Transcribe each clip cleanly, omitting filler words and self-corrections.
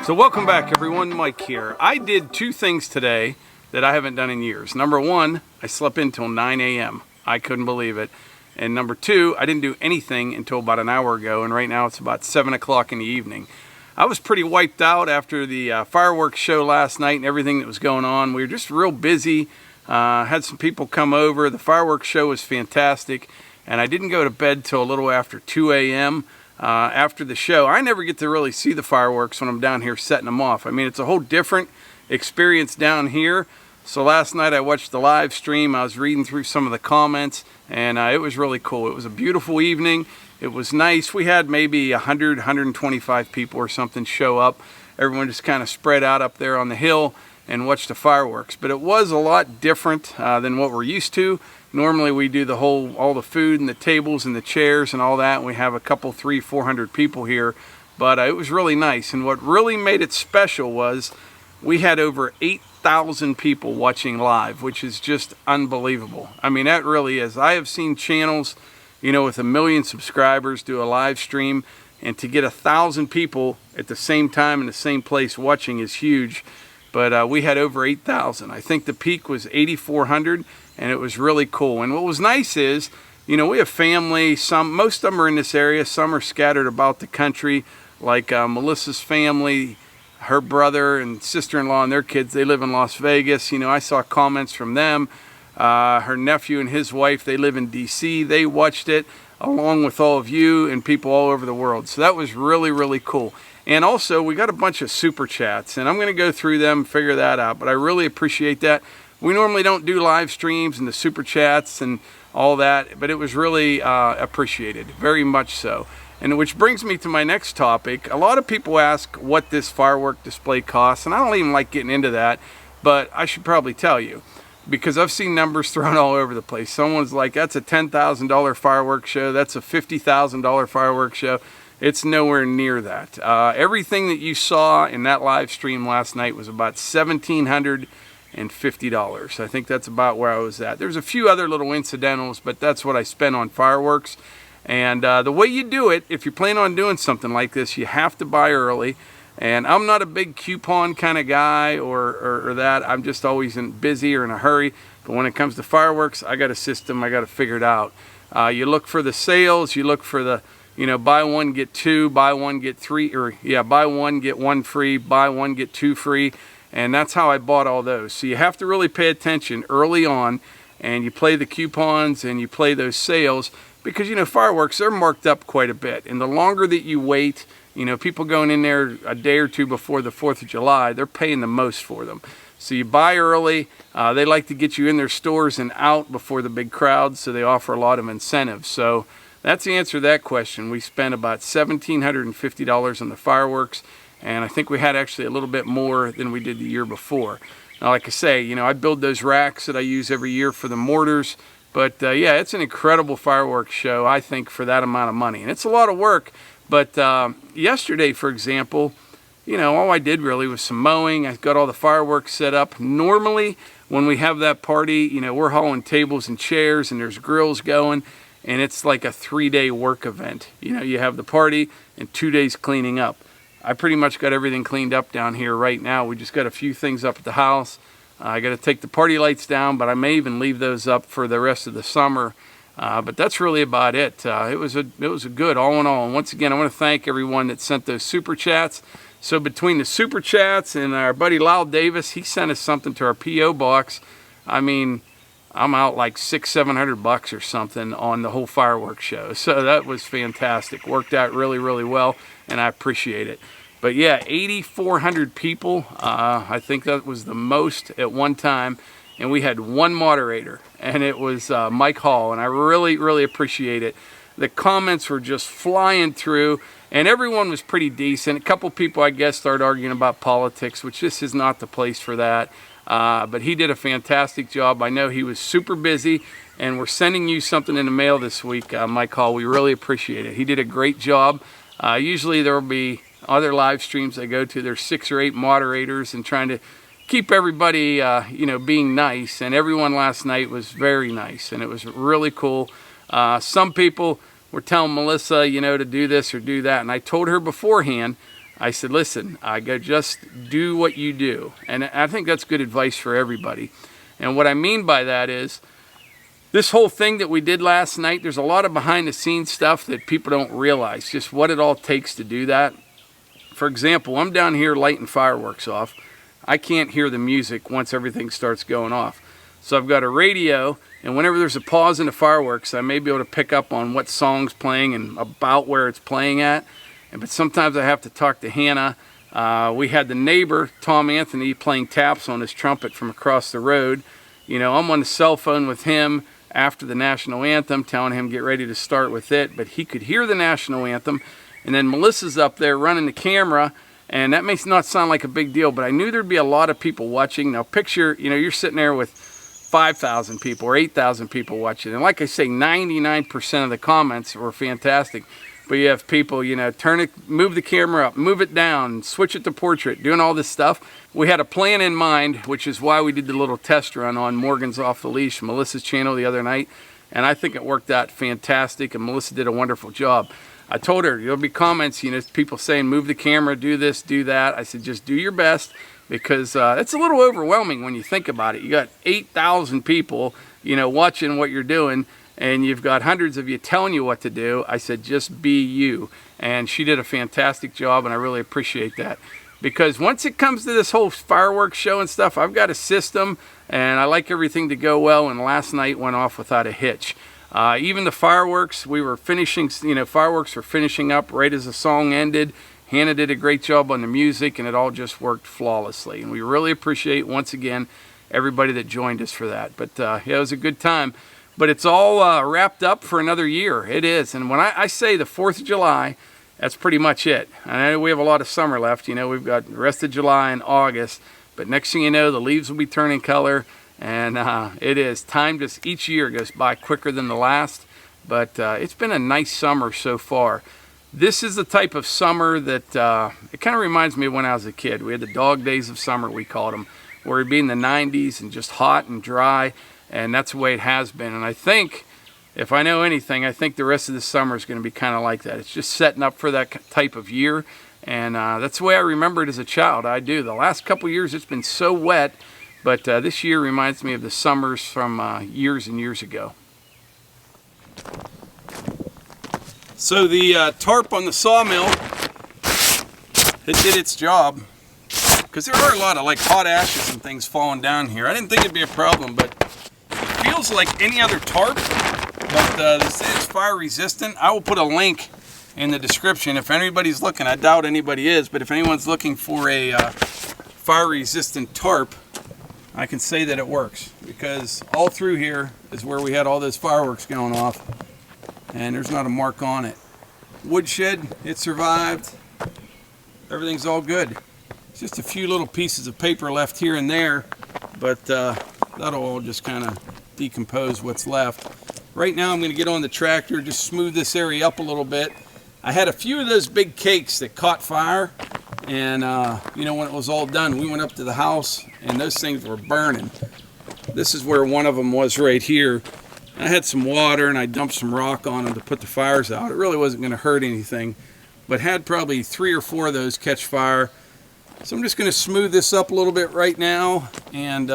So welcome back everyone, Mike here. I did two things today that I haven't done in years. Number one, I slept until 9 a.m. I couldn't believe it. And number two, I didn't do anything until about an hour ago, and right now it's about 7 o'clock in the evening. I was pretty wiped out after the fireworks show last night and everything that was going on. We were just real busy. Had some people come over. The fireworks show was fantastic, and I didn't go to bed till a little after 2 a.m. After the show. I never get to really see the fireworks when I'm down here setting them off. I mean, it's a whole different experience down here. So last night I watched the live stream. I was reading through some of the comments, and it was really cool. It was a beautiful evening. It was nice. We had maybe 100, 125 people or something show up. Everyone just kind of spread out up there on the hill and watched the fireworks. But it was a lot different than what we're used to. Normally we do all the food and the tables and the chairs and all that, and we have a couple, 300, 400 people here. But it was really nice, and what really made it special was we had over 8,000 people watching live, which is just unbelievable. I mean, that really is. I have seen channels, you know, with 1 million subscribers do a live stream, and to get 1,000 people at the same time in the same place watching is huge. But we had over 8,000. I think the peak was 8,400, and it was really cool. And what was nice is, you know, we have family. Most of them are in this area. Some are scattered about the country, like Melissa's family, her brother and sister-in-law and their kids. They live in Las Vegas. You know, I saw comments from them. Her nephew and his wife, they live in D.C. They watched it along with all of you and people all over the world. So that was really, really cool. And also, we got a bunch of super chats, and I'm going to go through them, figure that out. But I really appreciate that. We normally don't do live streams and the super chats and all that, but it was really appreciated, very much so. And which brings me to my next topic. A lot of people ask what this firework display costs, and I don't even like getting into that, but I should probably tell you, because I've seen numbers thrown all over the place. Someone's like, that's a $10,000 fireworks show, that's a $50,000 fireworks show. It's nowhere near that. Everything that you saw in that live stream last night was about $1,750. I think that's about where I was at. There's a few other little incidentals, but that's what I spent on fireworks. And the way you do it, if you plan on doing something like this, you have to buy early. And I'm not a big coupon kind of guy or that. I'm just always busy or in a hurry. But when it comes to fireworks, I got a system. I got to figure it out. You look for the sales. You look for the, you know, buy one, get two, buy one, get three, or yeah, buy one, get one free, buy one, get two free. And that's how I bought all those. So you have to really pay attention early on, and you play the coupons and you play those sales, because, you know, fireworks, they're marked up quite a bit. And the longer that you wait, you know, people going in there a day or two before the 4th of July, they're paying the most for them. So you buy early. They like to get you in their stores and out before the big crowds, so they offer a lot of incentives. So that's the answer to that question. We spent about $1,750 on the fireworks, and I think we had actually a little bit more than we did the year before. Now, like I say, you know, I build those racks that I use every year for the mortars, but yeah, it's an incredible fireworks show, I think, for that amount of money. And it's a lot of work, but yesterday, for example, you know, all I did really was some mowing. I got all the fireworks set up. Normally, when we have that party, you know, we're hauling tables and chairs and there's grills going, and it's like a 3-day work event. You know, you have the party and 2 days cleaning up. I pretty much got everything cleaned up down here right now. We just got a few things up at the house. I got to take the party lights down, but I may even leave those up for the rest of the summer. But that's really about it. It was a good all in all. And once again, I want to thank everyone that sent those super chats. So between the super chats and our buddy Lyle Davis, he sent us something to our P.O. box. I mean, I'm out like $600-700 or something on the whole fireworks show. So that was fantastic. Worked out really, really well, and I appreciate it. But yeah, 8,400 people. I think that was the most at one time. And we had one moderator, and it was Mike Hall, and I really, really appreciate it. The comments were just flying through, and everyone was pretty decent. A couple people, I guess, started arguing about politics, which this is not the place for that. But he did a fantastic job. I know he was super busy, and we're sending you something in the mail this week, Mike Hall. We really appreciate it. He did a great job. Usually there will be other live streams I go to. There's 6 or 8 moderators and trying to keep everybody, you know, being nice. And everyone last night was very nice, and it was really cool. Some people were telling Melissa, you know, to do this or do that. And I told her beforehand, I said, listen, I go, just do what you do. And I think that's good advice for everybody. And what I mean by that is, this whole thing that we did last night, there's a lot of behind the scenes stuff that people don't realize, just what it all takes to do that. For example, I'm down here lighting fireworks off. I can't hear the music once everything starts going off. So I've got a radio, and whenever there's a pause in the fireworks, I may be able to pick up on what song's playing and about where it's playing at. But sometimes I have to talk to Hannah. We had the neighbor, Tom Anthony, playing taps on his trumpet from across the road. You know, I'm on the cell phone with him after the national anthem, telling him get ready to start with it. But he could hear the national anthem. And then Melissa's up there running the camera. And that may not sound like a big deal, but I knew there'd be a lot of people watching. Now picture, you know, you're sitting there with 5,000 people or 8,000 people watching. And like I say, 99% of the comments were fantastic. But you have people, you know, turn it, move the camera up, move it down, switch it to portrait, doing all this stuff. We had a plan in mind, which is why we did the little test run on Morgan's Off the Leash, Melissa's channel the other night. And I think it worked out fantastic, and Melissa did a wonderful job. I told her, there'll be comments, you know, people saying, move the camera, do this, do that. I said, just do your best, because it's a little overwhelming when you think about it. You got 8,000 people, you know, watching what you're doing, and you've got hundreds of you telling you what to do. I said, just be you. And she did a fantastic job, and I really appreciate that. Because once it comes to this whole fireworks show and stuff, I've got a system, and I like everything to go well, and last night went off without a hitch. Even the fireworks, we were finishing, you know, fireworks were finishing up right as the song ended. Hannah did a great job on the music, and it all just worked flawlessly. And we really appreciate, once again, everybody that joined us for that. But yeah, it was a good time. But it's all wrapped up for another year. It is. And when I say the 4th of July, that's pretty much it. I know we have a lot of summer left. You know, we've got the rest of July and August. But next thing you know, the leaves will be turning color. And it is. Time just each year goes by quicker than the last. But it's been a nice summer so far. This is the type of summer that it kind of reminds me of when I was a kid. We had the dog days of summer, we called them, where it'd be in the 90s and just hot and dry. And that's the way it has been. And I think, if I know anything, I think the rest of the summer is going to be kind of like that. It's just setting up for that type of year. And that's the way I remember it as a child. I do. The last couple years, it's been so wet. But this year reminds me of the summers from years and years ago. So the tarp on the sawmill, it did its job. Because there are a lot of like hot ashes and things falling down here. I didn't think it'd be a problem, but it feels like any other tarp. But this is fire resistant. I will put a link in the description if anybody's looking. I doubt anybody is, but if anyone's looking for a fire resistant tarp, I can say that it works, because all through here is where we had all those fireworks going off, and there's not a mark on it. Woodshed, it survived. Everything's all good. It's just a few little pieces of paper left here and there, but that'll all just kind of decompose what's left. Right now I'm going to get on the tractor, just smooth this area up a little bit. I had a few of those big cakes that caught fire, and you know, when it was all done, we went up to the house and those things were burning. This is where one of them was right here. I had some water and I dumped some rock on them to put the fires out. It really wasn't going to hurt anything, but had probably 3 or 4 of those catch fire. So I'm just going to smooth this up a little bit right now, and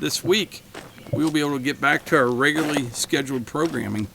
this week we'll be able to get back to our regularly scheduled programming.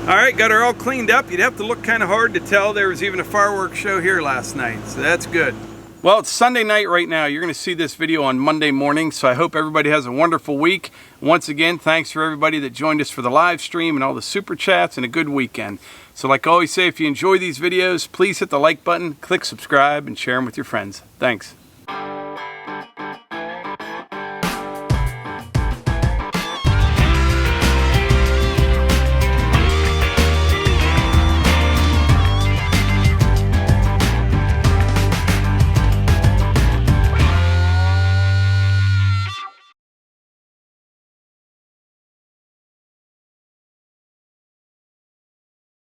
Alright, got her all cleaned up. You'd have to look kind of hard to tell there was even a fireworks show here last night, so that's good. Well, it's Sunday night right now. You're going to see this video on Monday morning, so I hope everybody has a wonderful week. Once again, thanks for everybody that joined us for the live stream and all the super chats, and a good weekend. So like I always say, if you enjoy these videos, please hit the like button, click subscribe, and share them with your friends. Thanks.